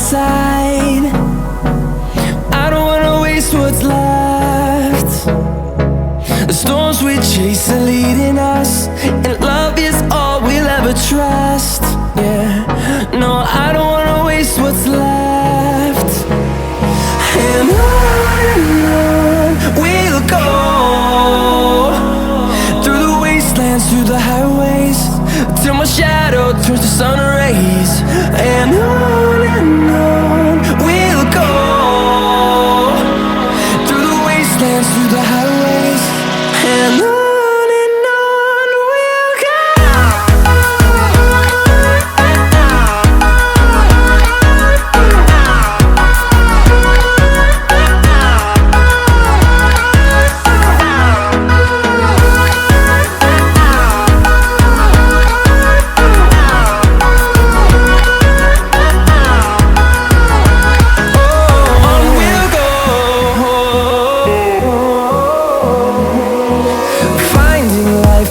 inside. I don't wanna waste what's left. The storms we chase are leading us, and love is all we'll ever trust. Yeah, no, I don't wanna waste what's left. And on we'll go, through the wastelands, through the highways, till my shadow turns to sun rays. And on we'll go, through the wastelands, through the highways, and on we'll go.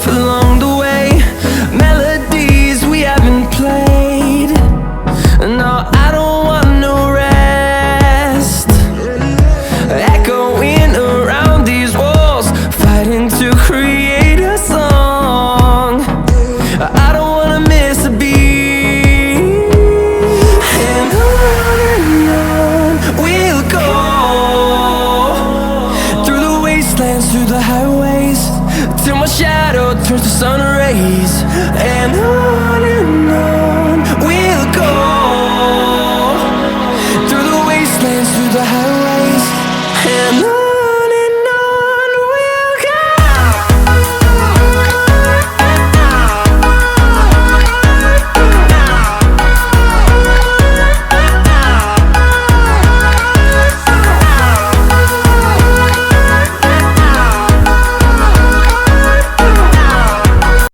Along the way, melodies we haven't played. No, I don't want no rest. Echoing around these walls, fighting to create a song. I don't wanna miss a beat. And on we'll go, through the wastelands, through the highways, till my shadow turns to sun rays.